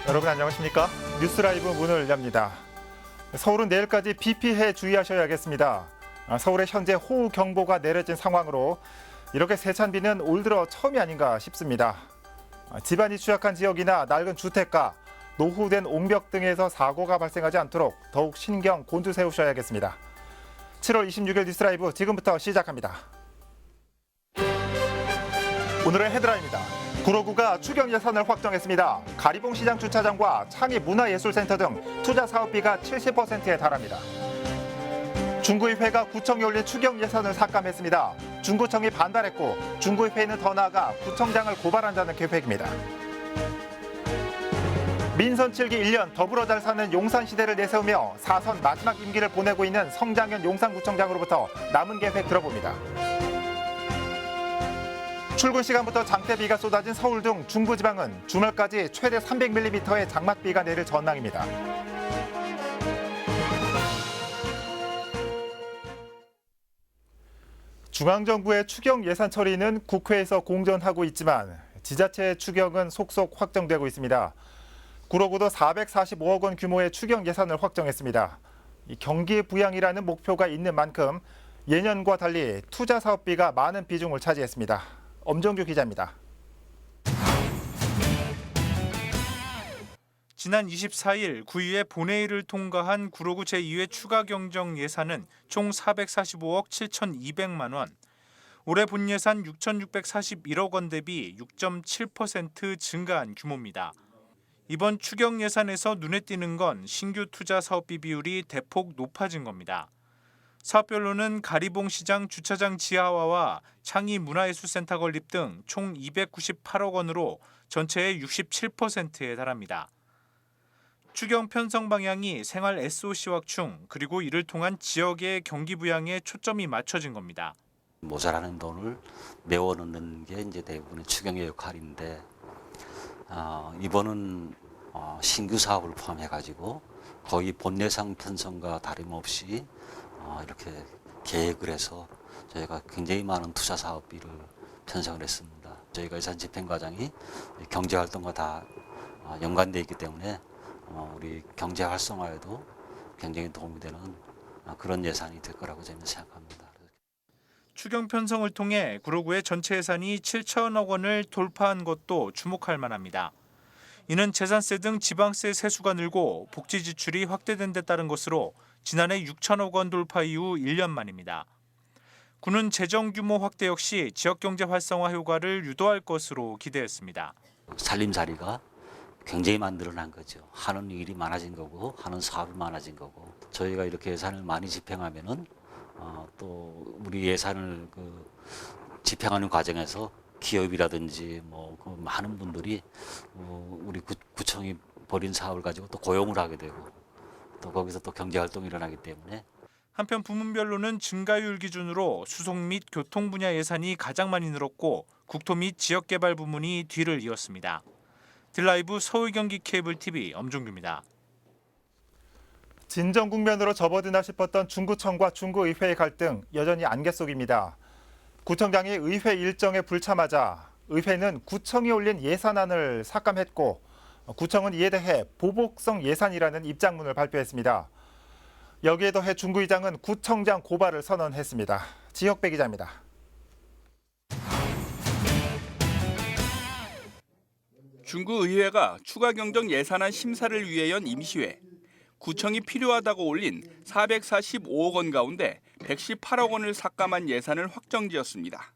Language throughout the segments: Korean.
여러분 안녕하십니까? 뉴스라이브 문을 엽니다. 서울은 내일까지 비 피해 주의하셔야겠습니다. 서울에 현재 호우경보가 내려진 상황으로 이렇게 세찬 비는 올 들어 처음이 아닌가 싶습니다. 집안이 취약한 지역이나 낡은 주택가, 노후된 옹벽 등에서 사고가 발생하지 않도록 더욱 신경 곤두세우셔야겠습니다. 7월 26일 뉴스라이브 지금부터 시작합니다. 오늘의 헤드라인입니다. 구로구가 추경 예산을 확정했습니다. 가리봉 시장 주차장과 창의 문화예술센터 등 투자 사업비가 70%에 달합니다. 중구의회가 구청에 올린 추경 예산을 삭감했습니다. 중구청이 반발했고 중구의회는 더 나아가 구청장을 고발한다는 계획입니다. 민선 7기 1년 더불어 잘 사는 용산시대를 내세우며 4선 마지막 임기를 보내고 있는 성장현 용산구청장으로부터 남은 계획 들어봅니다. 출근 시간부터 장대비가 쏟아진 서울 등 중부지방은 주말까지 최대 300mm의 장맛비가 내릴 전망입니다. 중앙정부의 추경 예산 처리는 국회에서 공전하고 있지만 지자체 추경은 속속 확정되고 있습니다. 구로구도 445억 원 규모의 추경 예산을 확정했습니다. 경기 부양이라는 목표가 있는 만큼 예년과 달리 투자 사업비가 많은 비중을 차지했습니다. 엄정규 기자입니다. 지난 24일 구의회 본회의를 통과한 구로구 제2회 추가 경정 예산은 총 445억 7,200만 원. 올해 본 예산 6,641억 원 대비 6.7% 증가한 규모입니다. 이번 추경 예산에서 눈에 띄는 건 신규 투자 사업비 비율이 대폭 높아진 겁니다. 사업별로는 가리봉 시장 주차장 지하화와 창의 문화예술센터 건립 등 총 298억 원으로 전체의 67%에 달합니다. 추경 편성 방향이 생활 SOC 확충 그리고 이를 통한 지역의 경기 부양에 초점이 맞춰진 겁니다. 모자라는 돈을 메워 넣는 게 이제 대부분의 추경의 역할인데 이번은 신규 사업을 포함해가지고 거의 본 예산 편성과 다름없이 이렇게 계획을 해서 저희가 굉장히 많은 투자 사업비를 편성을 했습니다. 저희가 예산 집행 과정이 경제 활동과 다 연관되어 있기 때문에 우리 경제 활성화에도 굉장히 도움이 되는 그런 예산이 될 거라고 저는 생각합니다. 추경 편성을 통해 구로구의 전체 예산이 7천억 원을 돌파한 것도 주목할 만합니다. 이는 재산세 등 지방세 세수가 늘고 복지 지출이 확대된 데 따른 것으로 지난해 6천억 원 돌파 이후 1년 만입니다. 구는 재정 규모 확대 역시 지역경제 활성화 효과를 유도할 것으로 기대했습니다. 살림살이가 굉장히 만들어난 거죠. 하는 일이 많아진 거고 하는 사업이 많아진 거고 저희가 이렇게 예산을 많이 집행하면은 또 우리 예산을 집행하는 과정에서 기업이라든지 그 많은 분들이 우리 구청이 벌인 사업을 가지고 또 고용을 하게 되고 또 거기서 또 경제 활동이 일어나기 때문에 한편 부문별로는 증가율 기준으로 수송 및 교통 분야 예산이 가장 많이 늘었고 국토 및 지역개발 부문이 뒤를 이었습니다. 딜라이브 서울 경기 케이블 TV 엄종규입니다. 진정 국면으로 접어드나 싶었던 중구청과 중구의회의 갈등 여전히 안개 속입니다. 구청장이 의회 일정에 불참하자 의회는 구청이 올린 예산안을 삭감했고 구청은 이에 대해 보복성 예산이라는 입장문을 발표했습니다. 여기에 더해 중구의장은 구청장 고발을 선언했습니다. 지혁배 기자입니다. 중구의회가 추가 경정 예산안 심사를 위해 연 임시회. 구청이 필요하다고 올린 445억 원 가운데 118억 원을 삭감한 예산을 확정지었습니다.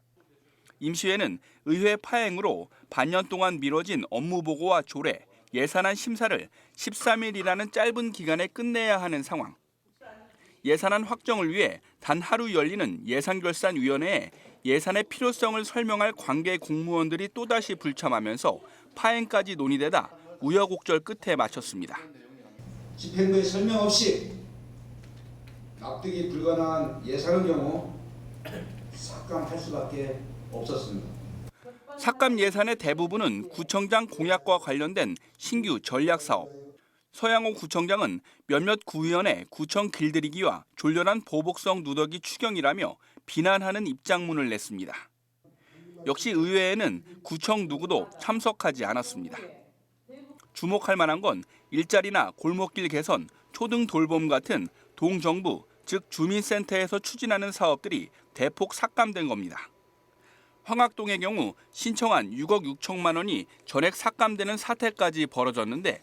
임시회는 의회 파행으로 반년 동안 미뤄진 업무 보고와 조례, 예산안 심사를 13일이라는 짧은 기간에 끝내야 하는 상황. 예산안 확정을 위해 단 하루 열리는 예산결산위원회에 예산의 필요성을 설명할 관계 공무원들이 또다시 불참하면서 파행까지 논의되다 우여곡절 끝에 마쳤습니다. 집행부의 설명 없이 납득이 불가능한 예산의 경우 삭감할 수밖에 없었습니다. 삭감 예산의 대부분은 구청장 공약과 관련된 신규 전략 사업. 서양호 구청장은 몇몇 구의원의 구청 길들이기와 졸렬한 보복성 누더기 추경이라며 비난하는 입장문을 냈습니다. 역시 의회에는 구청 누구도 참석하지 않았습니다. 주목할 만한 건 일자리나 골목길 개선, 초등 돌봄 같은 동정부, 즉 주민센터에서 추진하는 사업들이 대폭 삭감된 겁니다. 황학동의 경우 신청한 6억 6천만 원이 전액 삭감되는 사태까지 벌어졌는데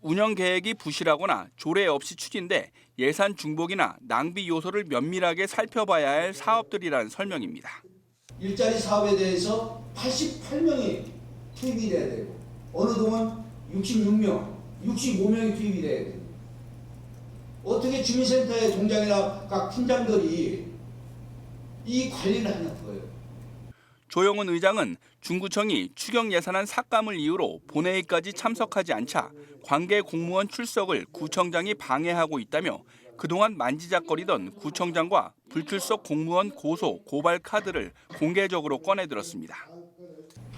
운영 계획이 부실하거나 조례 없이 추진돼 예산 중복이나 낭비 요소를 면밀하게 살펴봐야 할 사업들이라는 설명입니다. 일자리 사업에 대해서 88명이 투입이 돼야 되고 어느 동안 66명, 65명이 투입이 돼야 돼요. 어떻게 주민센터의 동장이나 각 팀장들이 이 관리를 하냐는 거예요. 조영훈 의장은 중구청이 추경 예산안 삭감을 이유로 본회의까지 참석하지 않자 관계 공무원 출석을 구청장이 방해하고 있다며 그동안 만지작거리던 구청장과 불출석 공무원 고소, 고발 카드를 공개적으로 꺼내들었습니다.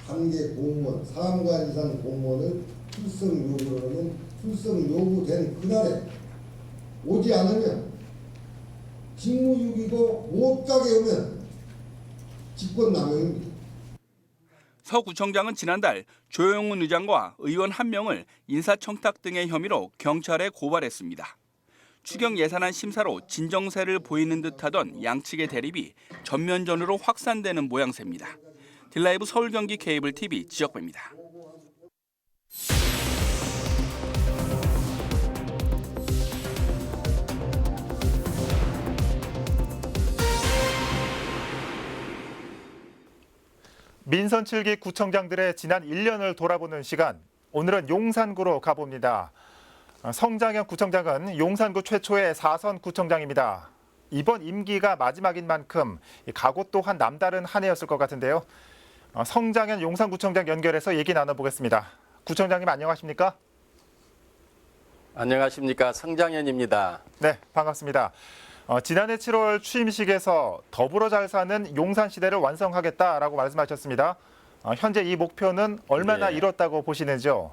관계 공무원, 사무관 이상 공무원을 출석 요구를 하면 출석 요구된 그날에 오지 않으면 직무유기고 못 가게 오면 직권남용입니다. 서 구청장은 지난달 조영훈 의장과 의원 1명을 인사청탁 등의 혐의로 경찰에 고발했습니다. 추경 예산안 심사로 진정세를 보이는 듯하던 양측의 대립이 전면전으로 확산되는 모양새입니다. 딜라이브 서울 경기 케이블 TV 지역배입니다. 민선 7기 구청장들의 지난 1년을 돌아보는 시간, 오늘은 용산구로 가봅니다. 성장현 구청장은 용산구 최초의 4선 구청장입니다. 이번 임기가 마지막인 만큼 각오 또한 남다른 한 해였을 것 같은데요. 성장현 용산구청장 연결해서 얘기 나눠보겠습니다. 구청장님 안녕하십니까? 안녕하십니까, 성장현입니다. 네, 반갑습니다. 지난해 7월 취임식에서 더불어 잘 사는 용산시대를 완성하겠다라고 말씀하셨습니다. 현재 이 목표는 얼마나 네. 이뤘다고 보시는지요?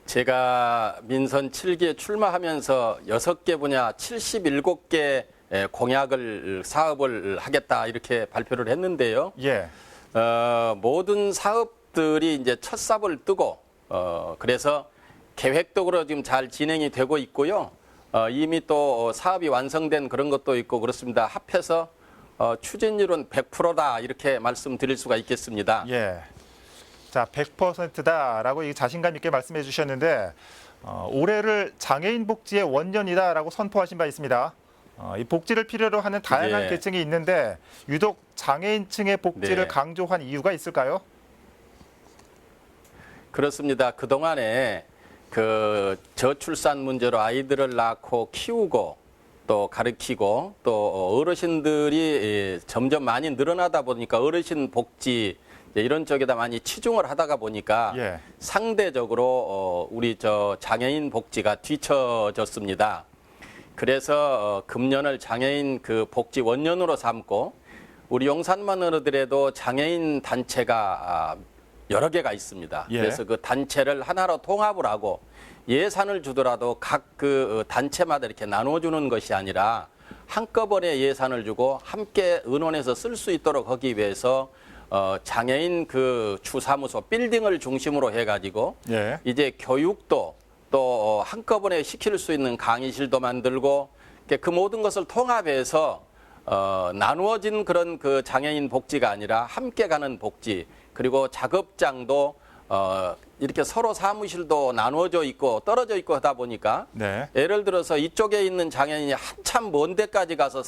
제가 민선 7기에 출마하면서 6개 분야 77개 공약을 사업을 하겠다 이렇게 발표를 했는데요. 예. 모든 사업들이 이제 첫 삽을 뜨고 그래서 계획적으로 지금 잘 진행이 되고 있고요. 이미 또 사업이 완성된 그런 것도 있고 그렇습니다. 합해서 추진률은 100%다 이렇게 말씀드릴 수가 있겠습니다. 예. 자, 100%다라고 자신감 있게 말씀해 주셨는데 올해를 장애인 복지의 원년이다라고 선포하신 바 있습니다. 이 복지를 필요로 하는 다양한 예. 계층이 있는데 유독 장애인층의 복지를 네. 강조한 이유가 있을까요? 그렇습니다. 그동안에 그 저출산 문제로 아이들을 낳고 키우고 또 가르치고 또 어르신들이 점점 많이 늘어나다 보니까 어르신 복지 이런 쪽에다 많이 치중을 하다가 보니까 예. 상대적으로 우리 장애인 복지가 뒤처졌습니다. 그래서 금년을 장애인 그 복지 원년으로 삼고 우리 용산만 하더라도 장애인 단체가 여러 개가 있습니다. 예. 그래서 그 단체를 하나로 통합을 하고 예산을 주더라도 각 그 단체마다 이렇게 나눠주는 것이 아니라 한꺼번에 예산을 주고 함께 의논해서 쓸 수 있도록 하기 위해서 장애인 그 주사무소 빌딩을 중심으로 해가지고 예. 이제 교육도 또 한꺼번에 시킬 수 있는 강의실도 만들고 그 모든 것을 통합해서 나누어진 그런 그 장애인 복지가 아니라 함께 가는 복지 그리고 작업장도 이렇게 서로 사무실도 나누어져 있고 떨어져 있고 하다 보니까 네. 예를 들어서 이쪽에 있는 장애인이 한참 먼 데까지 가서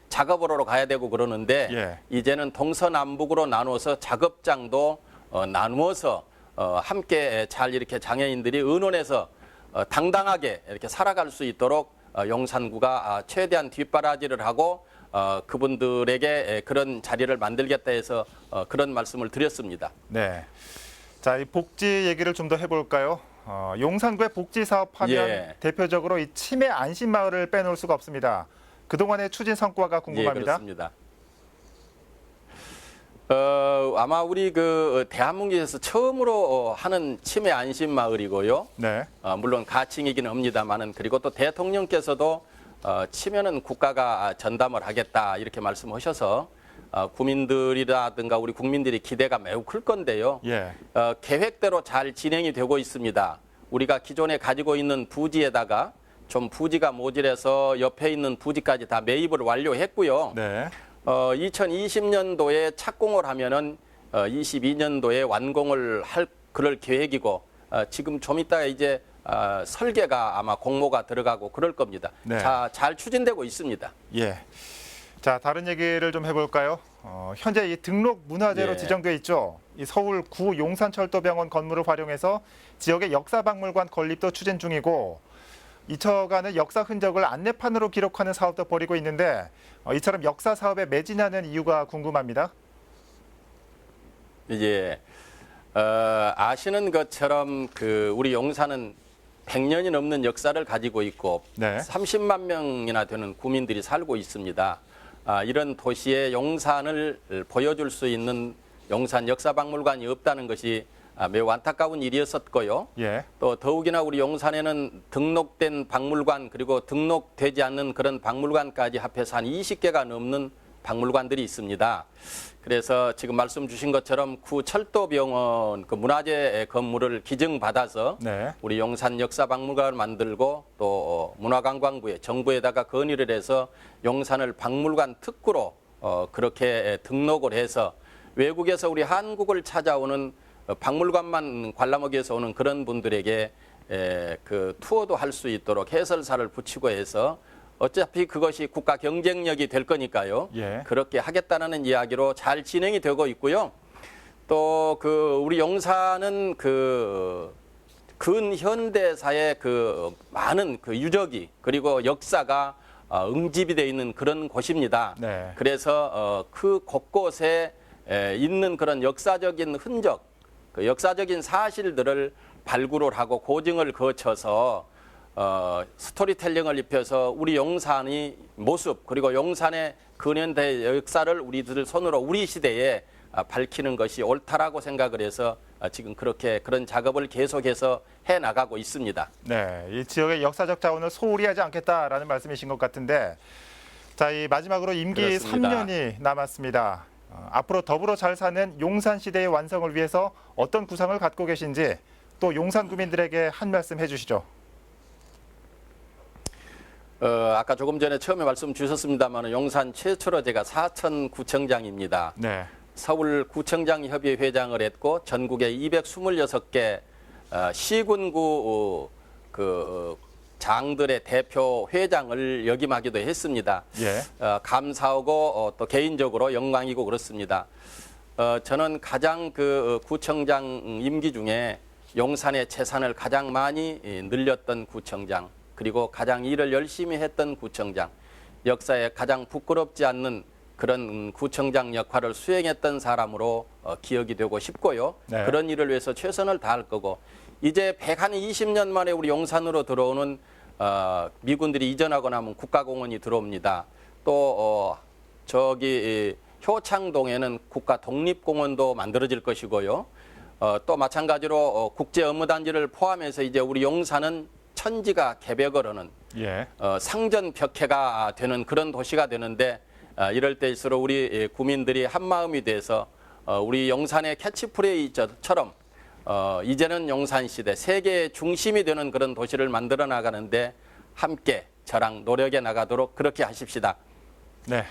작업을 하러 가야 되고 그러는데 예. 이제는 동서남북으로 나누어서 작업장도 나누어서 함께 잘 이렇게 장애인들이 의논해서 당당하게 이렇게 살아갈 수 있도록 용산구가 최대한 뒷바라지를 하고 그분들에게 그런 자리를 만들겠다 해서 그런 말씀을 드렸습니다. 네. 자, 이 복지 얘기를 좀 더 해볼까요? 용산구의 복지 사업하면 예. 대표적으로 이 치매 안심 마을을 빼놓을 수가 없습니다. 그동안의 추진 성과가 궁금합니다. 예, 그렇습니다. 아마 우리 그 대한민국에서 처음으로 하는 치매 안심 마을이고요. 네. 물론 가칭이긴 합니다만은 그리고 또 대통령께서도 치매는 국가가 전담을 하겠다 이렇게 말씀하셔서 구민들이라든가 우리 국민들이 기대가 매우 클 건데요. 예. 계획대로 잘 진행이 되고 있습니다. 우리가 기존에 가지고 있는 부지에다가 좀 부지가 모자라서 옆에 있는 부지까지 다 매입을 완료했고요. 네. 2020년도에 착공을 하면은 22년도에 완공을 할 그럴 계획이고 지금 좀 이따가 이제 설계가 아마 공모가 들어가고 그럴 겁니다. 네. 자, 잘 추진되고 있습니다. 예. 자, 다른 얘기를 좀 해볼까요? 현재 이 등록 문화재로 예. 지정돼 있죠. 이 서울 구 용산철도병원 건물을 활용해서 지역의 역사박물관 건립도 추진 중이고 이처간의 역사 흔적을 안내판으로 기록하는 사업도 벌이고 있는데 이처럼 역사 사업에 매진하는 이유가 궁금합니다. 이제 아시는 것처럼 우리 용산은 100년이 넘는 역사를 가지고 있고 네. 30만 명이나 되는 구민들이 살고 있습니다. 이런 도시의 용산을 보여줄 수 있는 용산 역사박물관이 없다는 것이 매우 안타까운 일이었었고요. 예. 또 더욱이나 우리 용산에는 등록된 박물관 그리고 등록되지 않는 그런 박물관까지 합해서 한 20개가 넘는 박물관들이 있습니다. 그래서 지금 말씀 주신 것처럼 구 철도병원 그 문화재 건물을 기증받아서 네. 우리 용산 역사박물관을 만들고 또 문화관광부에 정부에다가 건의를 해서 용산을 박물관 특구로 그렇게 등록을 해서 외국에서 우리 한국을 찾아오는 박물관만 관람하기 위해서 오는 그런 분들에게 그 투어도 할 수 있도록 해설사를 붙이고 해서 어차피 그것이 국가 경쟁력이 될 거니까요. 예. 그렇게 하겠다는 이야기로 잘 진행이 되고 있고요. 또 우리 용산은 근현대사의 많은 유적이 그리고 역사가 응집이 되어 있는 그런 곳입니다. 네. 그래서 그 곳곳에 있는 그런 역사적인 흔적, 역사적인 사실들을 발굴을 하고 고증을 거쳐서 스토리텔링을 입혀서 우리 용산의 모습 그리고 용산의 근현대 역사를 우리들 손으로 우리 시대에 밝히는 것이 옳다라고 생각을 해서 지금 그런 작업을 계속해서 해나가고 있습니다. 네, 이 지역의 역사적 자원을 소홀히 하지 않겠다라는 말씀이신 것 같은데 자, 이 마지막으로 임기 그렇습니다. 3년이 남았습니다. 앞으로 더불어 잘 사는 용산 시대의 완성을 위해서 어떤 구상을 갖고 계신지 또 용산 구민들에게 한 말씀 해주시죠. 아까 조금 전에 처음에 말씀 주셨습니다만 용산 최초로 제가 사천구청장입니다. 네. 서울구청장협의회 회장을 했고 전국에 226개 시군구 장들의 대표 회장을 역임하기도 했습니다. 예. 감사하고 또 개인적으로 영광이고 그렇습니다. 저는 가장 구청장 임기 중에 용산의 재산을 가장 많이 늘렸던 구청장 그리고 가장 일을 열심히 했던 구청장 역사에 가장 부끄럽지 않는 그런 구청장 역할을 수행했던 사람으로 기억이 되고 싶고요. 네. 그런 일을 위해서 최선을 다할 거고 이제 120년 만에 우리 용산으로 들어오는 미군들이 이전하고 나면 국가공원이 들어옵니다. 또 저기 효창동에는 국가 독립공원도 만들어질 것이고요. 또 마찬가지로 국제업무단지를 포함해서 이제 우리 용산은 천지가 개벽을 하는 예. 상전벽해가 되는 그런 도시가 되는데 이럴 때일수록 우리 구민들이 한마음이 돼서 우리 용산의 캐치프레이즈처럼 이제는 용산시대 세계의 중심이 되는 그런 도시를 만들어 나가는데 함께 저랑 노력해 나가도록 그렇게 하십시다. 네.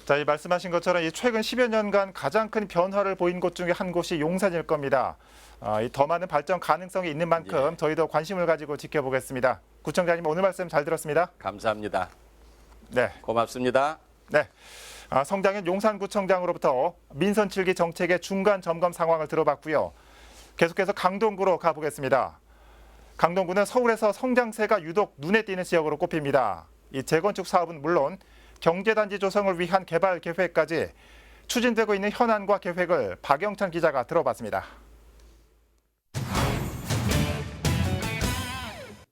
자, 이 말씀하신 것처럼 이 최근 10여 년간 가장 큰 변화를 보인 곳 중에 한 곳이 용산일 겁니다. 이 더 많은 발전 가능성이 있는 만큼 저희도 관심을 가지고 지켜보겠습니다. 구청장님 오늘 말씀 잘 들었습니다. 감사합니다. 네. 고맙습니다. 네. 성장현 용산구청장으로부터 민선 7기 정책의 중간 점검 상황을 들어봤고요. 계속해서 강동구로 가보겠습니다. 강동구는 서울에서 성장세가 유독 눈에 띄는 지역으로 꼽힙니다. 이 재건축 사업은 물론 경제단지 조성을 위한 개발 계획까지 추진되고 있는 현안과 계획을 박영찬 기자가 들어봤습니다.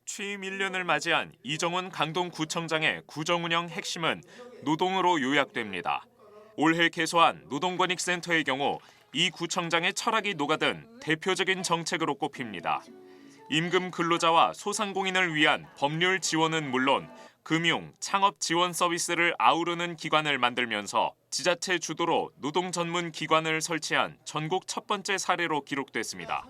취임 1년을 맞이한 이정훈 강동구청장의 구정운영 핵심은 노동으로 요약됩니다. 올해 개소한 노동권익센터의 경우 이 구청장의 철학이 녹아든 대표적인 정책으로 꼽힙니다. 임금 근로자와 소상공인을 위한 법률 지원은 물론 금융, 창업 지원 서비스를 아우르는 기관을 만들면서 지자체 주도로 노동 전문 기관을 설치한 전국 첫 번째 사례로 기록됐습니다.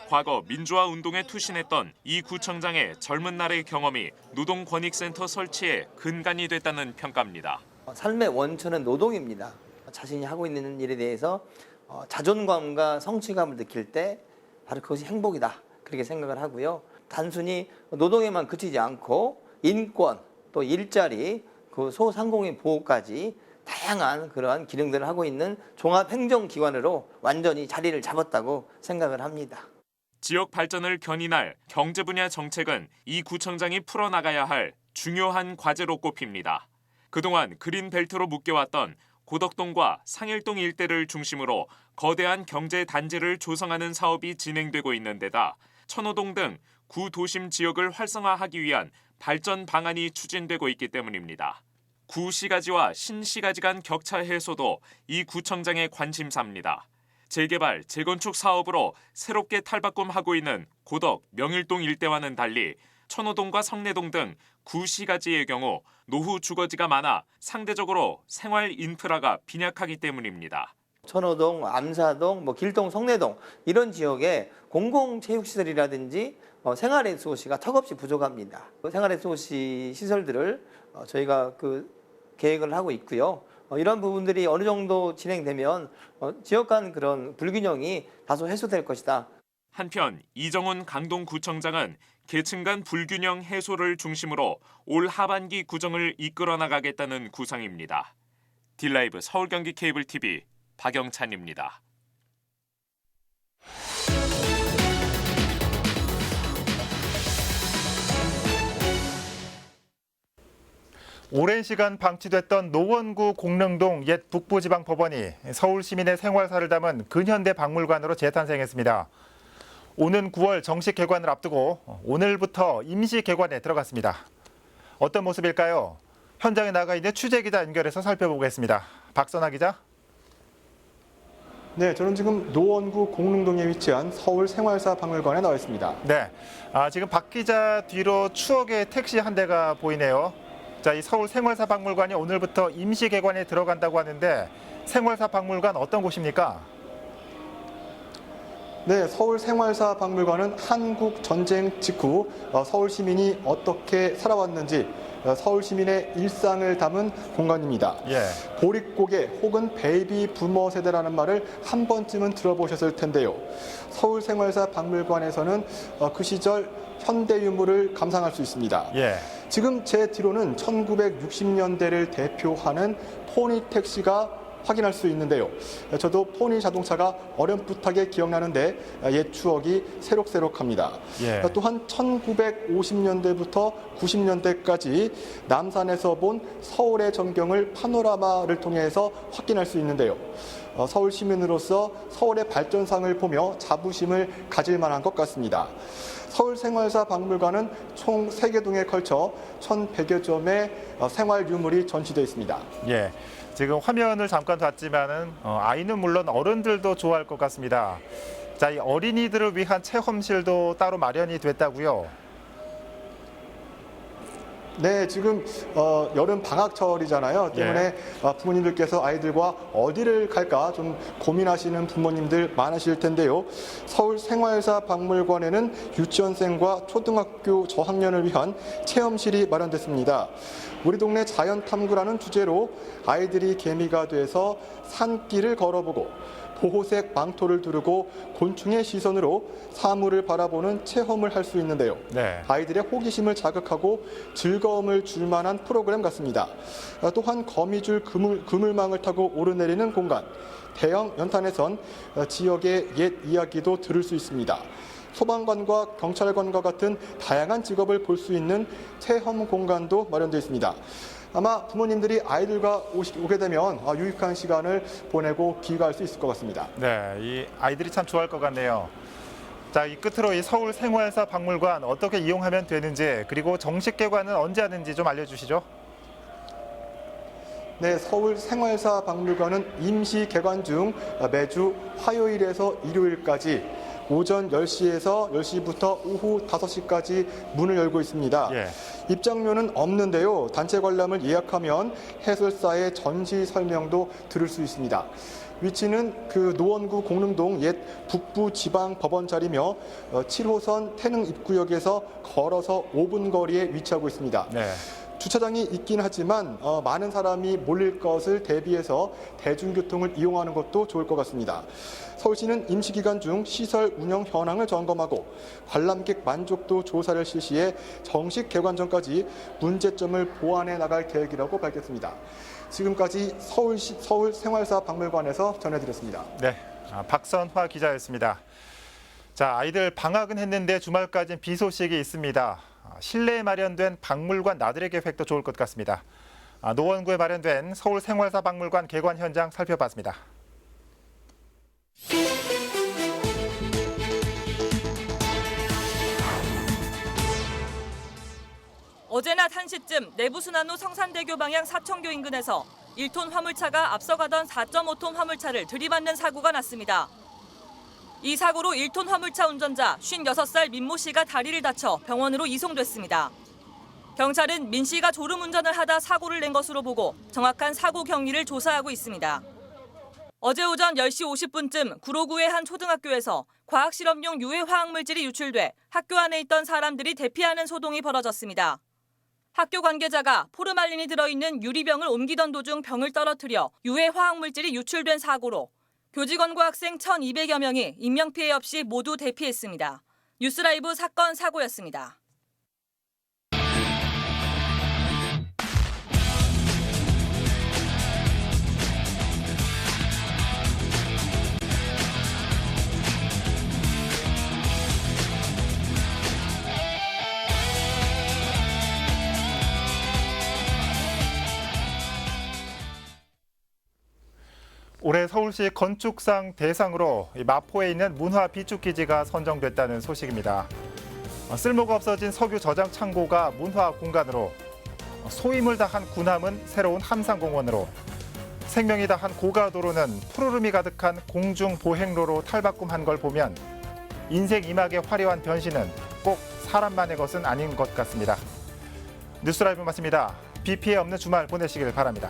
과거 민주화 운동에 투신했던 이 구청장의 젊은 날의 경험이 노동권익센터 설치에 근간이 됐다는 평가입니다. 삶의 원천은 노동입니다. 자신이 하고 있는 일에 대해서 자존감과 성취감을 느낄 때 바로 그것이 행복이다. 그렇게 생각을 하고요. 단순히 노동에만 그치지 않고 인권, 또 일자리, 그 소상공인 보호까지 다양한 그러한 기능들을 하고 있는 종합행정기관으로 완전히 자리를 잡았다고 생각을 합니다. 지역 발전을 견인할 경제 분야 정책은 이 구청장이 풀어나가야 할 중요한 과제로 꼽힙니다. 그동안 그린벨트로 묶여왔던 고덕동과 상일동 일대를 중심으로 거대한 경제 단지를 조성하는 사업이 진행되고 있는 데다 천호동 등 구도심 지역을 활성화하기 위한 발전 방안이 추진되고 있기 때문입니다. 구시가지와 신시가지 간 격차 해소도 이 구청장의 관심사입니다. 재개발, 재건축 사업으로 새롭게 탈바꿈하고 있는 고덕, 명일동 일대와는 달리 천호동과 성내동 등 구시가지의 경우 노후 주거지가 많아 상대적으로 생활 인프라가 빈약하기 때문입니다. 천호동, 암사동, 길동, 성내동 이런 지역에 공공체육시설이라든지 생활애수호시가 턱없이 부족합니다. 생활애수호시 시설들을 저희가 계획을 하고 있고요. 이런 부분들이 어느 정도 진행되면 지역 간 그런 불균형이 다소 해소될 것이다. 한편 이정훈 강동구청장은 계층 간 불균형 해소를 중심으로 올 하반기 구정을 이끌어 나가겠다는 구상입니다. 딜라이브 서울 경기 케이블 TV 박영찬입니다. 오랜 시간 방치됐던 노원구 공릉동 옛 북부지방법원이 서울 시민의 생활사를 담은 근현대 박물관으로 재탄생했습니다. 오는 9월 정식 개관을 앞두고 오늘부터 임시 개관에 들어갔습니다. 어떤 모습일까요? 현장에 나가 있는 취재기자 연결해서 살펴보겠습니다. 박선아 기자. 네, 저는 지금 노원구 공릉동에 위치한 서울 생활사 박물관에 나와 있습니다. 네, 지금 박 기자 뒤로 추억의 택시 한 대가 보이네요. 자, 이 서울 생활사 박물관이 오늘부터 임시 개관에 들어간다고 하는데 생활사 박물관 어떤 곳입니까? 네, 서울 생활사 박물관은 한국 전쟁 직후 서울 시민이 어떻게 살아왔는지 서울 시민의 일상을 담은 공간입니다. 예. 보릿고개 혹은 베이비 부머 세대라는 말을 한 번쯤은 들어보셨을 텐데요. 서울 생활사 박물관에서는 그 시절 현대 유물을 감상할 수 있습니다. 예. 지금 제 뒤로는 1960년대를 대표하는 포니 택시가 확인할 수 있는데요. 저도 포니 자동차가 어렴풋하게 기억나는데 옛 추억이 새록새록합니다. 예. 또한 1950년대부터 90년대까지 남산에서 본 서울의 전경을 파노라마를 통해서 확인할 수 있는데요. 서울 시민으로서 서울의 발전상을 보며 자부심을 가질 만한 것 같습니다. 서울생활사 박물관은 총 3개 동에 걸쳐 1,100여 점의 생활 유물이 전시되어 있습니다. 예. 지금 화면을 잠깐 봤지만은 아이는 물론 어른들도 좋아할 것 같습니다. 자, 이 어린이들을 위한 체험실도 따로 마련이 됐다고요? 네, 지금 여름 방학철이잖아요. 때문에 부모님들께서 아이들과 어디를 갈까 좀 고민하시는 부모님들 많으실 텐데요. 서울 생활사 박물관에는 유치원생과 초등학교 저학년을 위한 체험실이 마련됐습니다. 우리 동네 자연 탐구라는 주제로 아이들이 개미가 돼서 산길을 걸어보고 보호색 망토를 두르고 곤충의 시선으로 사물을 바라보는 체험을 할 수 있는데요. 네. 아이들의 호기심을 자극하고 즐거움을 줄 만한 프로그램 같습니다. 또한 거미줄 그물망을 타고 오르내리는 공간, 대형 연탄에선 지역의 옛 이야기도 들을 수 있습니다. 소방관과 경찰관과 같은 다양한 직업을 볼 수 있는 체험 공간도 마련되어 있습니다. 아마 부모님들이 아이들과 오게 되면 유익한 시간을 보내고 귀가할 수 있을 것 같습니다. 네, 이 아이들이 참 좋아할 것 같네요. 자, 이 끝으로 이 서울 생활사 박물관 어떻게 이용하면 되는지 그리고 정식 개관은 언제 하는지 좀 알려주시죠. 네, 서울 생활사 박물관은 임시 개관 중 매주 화요일에서 일요일까지 오전 10시에서 10시부터 오후 5시까지 문을 열고 있습니다. 예. 입장료는 없는데요. 단체 관람을 예약하면 해설사의 전시 설명도 들을 수 있습니다. 위치는 그 노원구 공릉동 옛 북부 지방 법원 자리며 7호선 태릉 입구역에서 걸어서 5분 거리에 위치하고 있습니다. 네. 주차장이 있긴 하지만 많은 사람이 몰릴 것을 대비해서 대중교통을 이용하는 것도 좋을 것 같습니다. 서울시는 임시기간 중 시설 운영 현황을 점검하고 관람객 만족도 조사를 실시해 정식 개관 전까지 문제점을 보완해 나갈 계획이라고 밝혔습니다. 지금까지 서울 생활사 박물관에서 전해드렸습니다. 네, 박선화 기자였습니다. 자, 아이들 방학은 했는데 주말까지는 비 소식이 있습니다. 실내에 마련된 박물관 나들이 계획도 좋을 것 같습니다. 노원구에 마련된 서울 생활사 박물관 개관 현장 살펴봤습니다. 어제 낮 1시쯤 내부순환로 성산대교 방향 사청교 인근에서 1톤 화물차가 앞서가던 4.5톤 화물차를 들이받는 사고가 났습니다. 이 사고로 1톤 화물차 운전자 56살 민모 씨가 다리를 다쳐 병원으로 이송됐습니다. 경찰은 민 씨가 졸음운전을 하다 사고를 낸 것으로 보고 정확한 사고 경위를 조사하고 있습니다. 어제 오전 10시 50분쯤 구로구의 한 초등학교에서 과학실험용 유해 화학물질이 유출돼 학교 안에 있던 사람들이 대피하는 소동이 벌어졌습니다. 학교 관계자가 포르말린이 들어있는 유리병을 옮기던 도중 병을 떨어뜨려 유해 화학물질이 유출된 사고로 교직원과 학생 1,200여 명이 인명피해 없이 모두 대피했습니다. 뉴스라이브 사건 사고였습니다. 올해 서울시 건축상 대상으로 마포에 있는 문화 비축기지가 선정됐다는 소식입니다. 쓸모가 없어진 석유 저장 창고가 문화 공간으로, 소임을 다한 군함은 새로운 함상공원으로, 생명이 다한 고가도로는 푸르름이 가득한 공중보행로로 탈바꿈한 걸 보면 인생 이막의 화려한 변신은 꼭 사람만의 것은 아닌 것 같습니다. 뉴스라이브 마칩니다. 비 피해 없는 주말 보내시길 바랍니다.